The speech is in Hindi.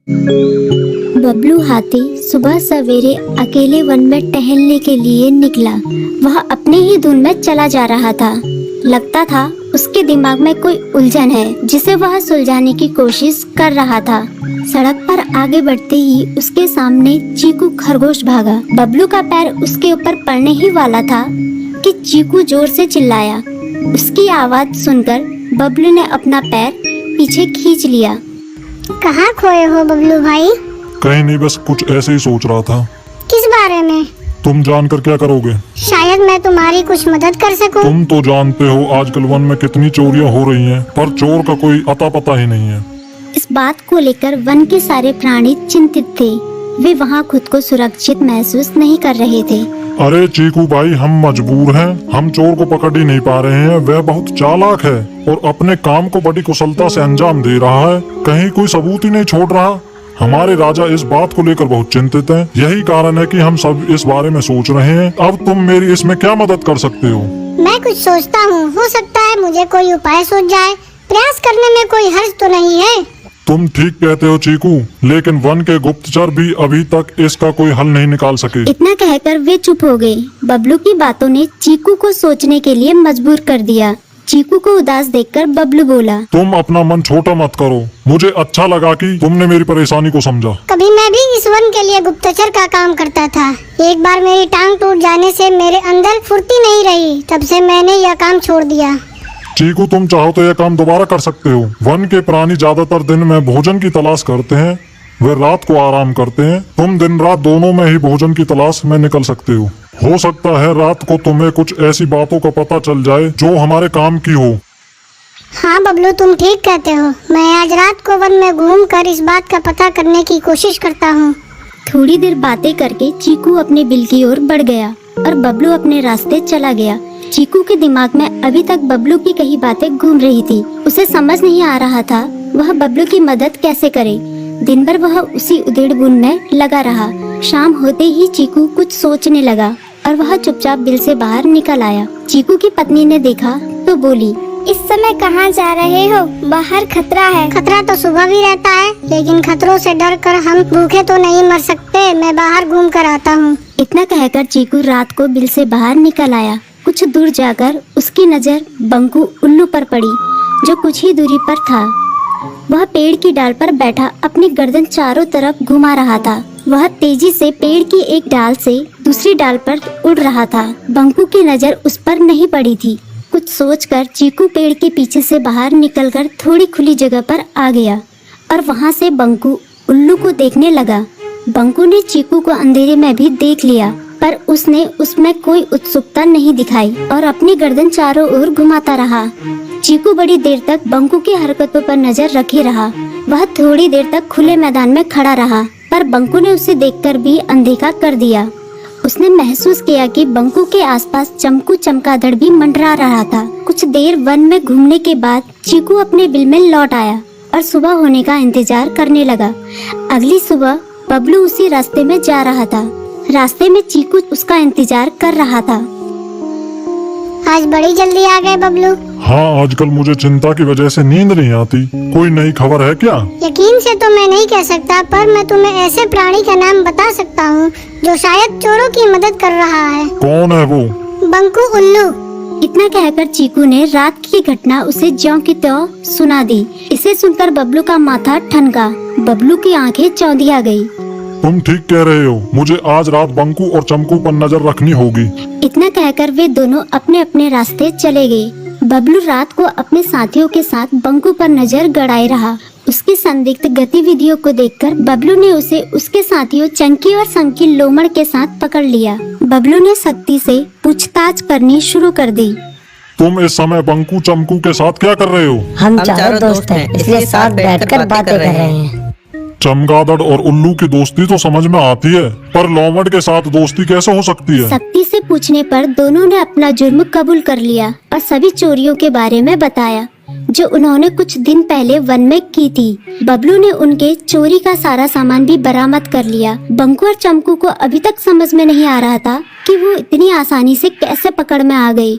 बबलू हाथी सुबह सवेरे अकेले वन में टहलने के लिए निकला। वह अपने ही धुन में चला जा रहा था। लगता था उसके दिमाग में कोई उलझन है जिसे वह सुलझाने की कोशिश कर रहा था। सड़क पर आगे बढ़ते ही उसके सामने चीकू खरगोश भागा। बबलू का पैर उसके ऊपर पड़ने ही वाला था कि चीकू जोर से चिल्लाया। उसकी आवाज सुनकर बबलू ने अपना पैर पीछे खींच लिया। कहाँ खोए हो बबलू भाई? कहीं नहीं, बस कुछ ऐसे ही सोच रहा था। किस बारे में? तुम जानकर क्या करोगे? शायद मैं तुम्हारी कुछ मदद कर सकूं। तुम तो जानते हो आजकल वन में कितनी चोरियां हो रही हैं, पर चोर का कोई अता पता ही नहीं है। इस बात को लेकर वन के सारे प्राणी चिंतित थे। वे वहाँ खुद को सुरक्षित महसूस नहीं कर रहे थे। अरे चीकू भाई, हम मजबूर हैं। हम चोर को पकड़ ही नहीं पा रहे हैं। वह बहुत चालाक है और अपने काम को बड़ी कुशलता से अंजाम दे रहा है। कहीं कोई सबूत ही नहीं छोड़ रहा। हमारे राजा इस बात को लेकर बहुत चिंतित हैं। यही कारण है कि हम सब इस बारे में सोच रहे हैं। अब तुम मेरी इसमें क्या मदद कर सकते हो? मैं कुछ सोचता हूँ, हो सकता है मुझे कोई उपाय सूझ जाए। प्रयास करने में कोई हर्ज तो नहीं है। तुम ठीक कहते हो चीकू, लेकिन वन के गुप्तचर भी अभी तक इसका कोई हल नहीं निकाल सके। इतना कहकर वे चुप हो गए। बबलू की बातों ने चीकू को सोचने के लिए मजबूर कर दिया। चीकू को उदास देखकर बबलू बोला, तुम अपना मन छोटा मत करो। मुझे अच्छा लगा कि तुमने मेरी परेशानी को समझा। कभी मैं भी इस वन के लिए गुप्तचर का काम करता था। एक बार मेरी टांग टूट जाने से मेरे अंदर फुर्ती नहीं रही। तब से मैंने यह काम छोड़ दिया। चीकू, तुम चाहो तो यह काम दोबारा कर सकते हो। वन के प्राणी ज्यादातर दिन में भोजन की तलाश करते हैं, वे रात को आराम करते हैं। तुम दिन रात दोनों में ही भोजन की तलाश में निकल सकते हो। हो सकता है रात को तुम्हें कुछ ऐसी बातों का पता चल जाए जो हमारे काम की हो। हाँ बबलू, तुम ठीक कहते हो। मैं आज रात को वन में घूमकर इस बात का पता करने की कोशिश करता हूँ। थोड़ी देर बातें करके चीकू अपने बिल की ओर बढ़ गया और बबलू अपने रास्ते चला गया। चीकू के दिमाग में अभी तक बबलू की कही बातें घूम रही थी। उसे समझ नहीं आ रहा था वह बबलू की मदद कैसे करे। दिन भर वह उसी उधेड़-बुन में लगा रहा। शाम होते ही चीकू कुछ सोचने लगा और वह चुपचाप बिल से बाहर निकल आया। चीकू की पत्नी ने देखा तो बोली, इस समय कहाँ जा रहे हो? बाहर खतरा है। खतरा तो सुबह भी रहता है, लेकिन खतरों से डर कर हम भूखे तो नहीं मर सकते। मैं बाहर घूम कर आता हूँ। इतना कहकर चीकू रात को बिल से बाहर निकल आया। कुछ दूर जाकर उसकी नजर बंकू उल्लू पर पड़ी, जो कुछ ही दूरी पर था। वह पेड़ की डाल पर बैठा अपनी गर्दन चारों तरफ घुमा रहा था। वह तेजी से पेड़ की एक डाल से दूसरी डाल पर उड़ रहा था। बंकू की नजर उस पर नहीं पड़ी थी। कुछ सोचकर चीकू पेड़ के पीछे से बाहर निकलकर थोड़ी खुली जगह पर आ गया और वहां से बंकू उल्लू को देखने लगा। बंकू ने चीकू को अंधेरे में भी देख लिया, पर उसने उसमें कोई उत्सुकता नहीं दिखाई और अपनी गर्दन चारों ओर घुमाता रहा। चीकू बड़ी देर तक बंकू की हरकतों पर नजर रखे रहा। वह थोड़ी देर तक खुले मैदान में खड़ा रहा, पर बंकू ने उसे देखकर भी अनदेखा कर दिया। उसने महसूस किया कि बंकू के आसपास चमकू चमगादड़ भी मंडरा रहा था। कुछ देर वन में घूमने के बाद चीकू अपने बिल में लौट आया और सुबह होने का इंतजार करने लगा। अगली सुबह बबलू उसी रास्ते में जा रहा था। रास्ते में चीकू उसका इंतजार कर रहा था। आज बड़ी जल्दी आ गए बबलू। हाँ, आजकल मुझे चिंता की वजह से नींद नहीं आती। कोई नई खबर है क्या? यकीन से तो मैं नहीं कह सकता, पर मैं तुम्हें ऐसे प्राणी का नाम बता सकता हूँ जो शायद चोरों की मदद कर रहा है। कौन है वो? बंकू उल्लू। इतना कहकर चीकू ने रात की घटना उसे ज्यों की त्यों सुना दी। इसे सुनकर बबलू का माथा ठनका। बबलू की आंखें चौंधिया गई। तुम ठीक कह रहे हो। मुझे आज रात बंकू और चमकू पर नजर रखनी होगी। इतना कहकर वे दोनों अपने अपने रास्ते चले गए। बबलू रात को अपने साथियों के साथ बंकू पर नजर गड़ाए रहा। उसकी संदिग्ध गतिविधियों को देखकर बबलू ने उसे उसके साथियों चंकी और संकी लोमड़ के साथ पकड़ लिया। बबलू ने सख्ती से पूछताछ करनी शुरू कर दी। तुम इस समय बंकू चमकू के साथ क्या कर रहे हो? हम चारों दोस्त हैं, इसलिए साथ बैठकर बातें कर रहे हैं। चमगादड़ और उल्लू की दोस्ती तो समझ में आती है, पर लोमड़ के साथ दोस्ती कैसे हो सकती है? सख्ती से पूछने पर दोनों ने अपना जुर्म कबूल कर लिया और सभी चोरियों के बारे में बताया जो उन्होंने कुछ दिन पहले वन में की थी। बबलू ने उनके चोरी का सारा सामान भी बरामद कर लिया। बंकू और चमकू को अभी तक समझ में नहीं आ रहा था कि वो इतनी आसानी से कैसे पकड़ में आ गए।